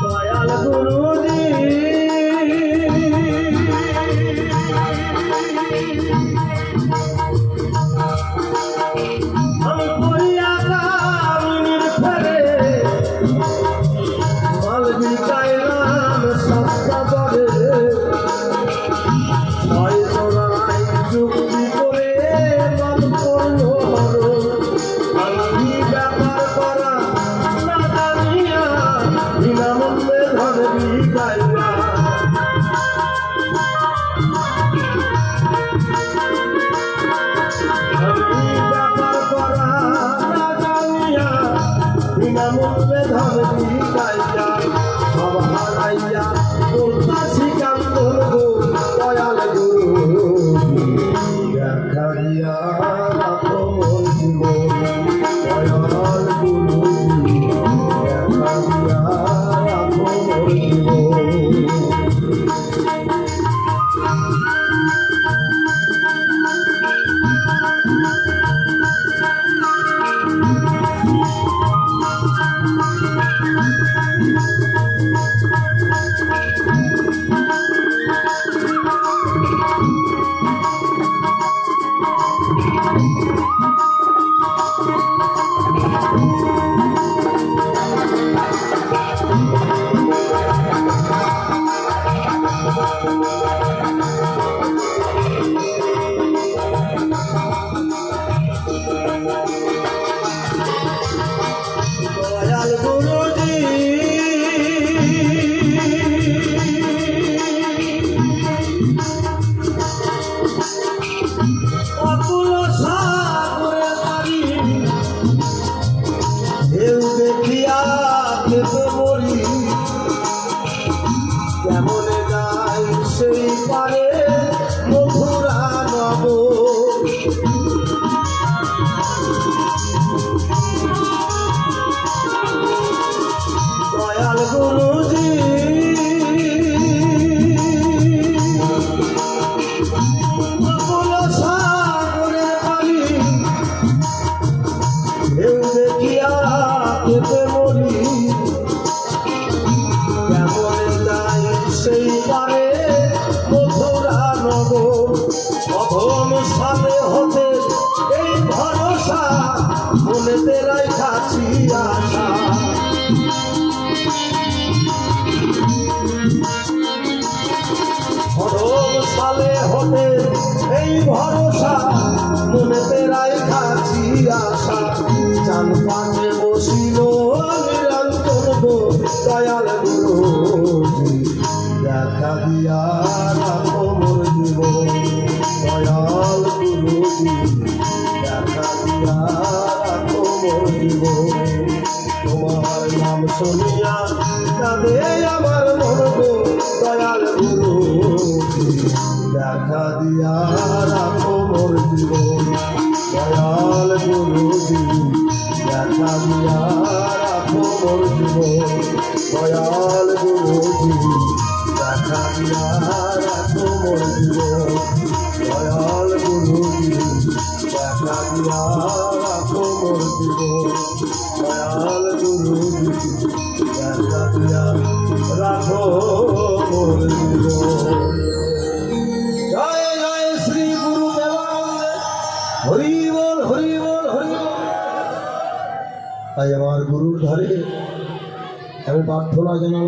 দয়াল গুরুজি আমি কইয়া কামিনীর ফেরে মাল বিকাইলাম সস্তা দরে ছয় জোড়ায় যুক্তি করে মন করল আমি ব্যাপার করা না জানিয়া বিনামূল্যে ধরে বিকাইলা বিনামূল্যে ধরে বিকাইলা সব হারাইয়া করতাছি কাম করবো দয়াল গুরু দেখা দিয়া রাখো মোর জীবন দয়াল গুরু দেখা দিয়া রাখো মোর জীবন দয়াল গুরুজি অতুল সাগরে পারি ঢেউ দেখিয়া খেতে মরি কেমনে যাই সেই পারে মধুরা নগর দয়াল গুরুজি অতুল সাগরে পারি ঢেউ দেখিয়া খেতে মরি কেমনে যাই সেই পারে মধুরা নগর অধম সাথে হতে এই ভরসা মনেতে রাইখাছি আশা অধম সালে হতে এই ভরসা মনেতে রাইখাছি আশা চান পাশে বসিল নিরন্তর দয়াল গুরুজি দেখা দিয়া রাখো মোর জীবন দয়াল গুরুজি দেখা দিয়া রাখো মোর জীবন তোমার নাম শুনিয়া কাঁদে আমার মন গো দয়াল গুরুজি দেখা দিয়া রাখো মোর জীবন দয়াল গুরুজি দেখা দিয়া রাখো মোর জীবন দয়াল গুরুজি দেখা দিয়া রাখো মোর জীবন দয়াল গুরুজি দেখা দিয়া রাখো মোর জীবন দয়াল গুরুজি দেখা দিয়া রাখো মোর জীবন। জয় জয় শ্রী গুরু দেবানন্দে হরি বল হরি বল হরি বল। তাই আমার গুরুর ধারে আমি প্রার্থনা জানালাম।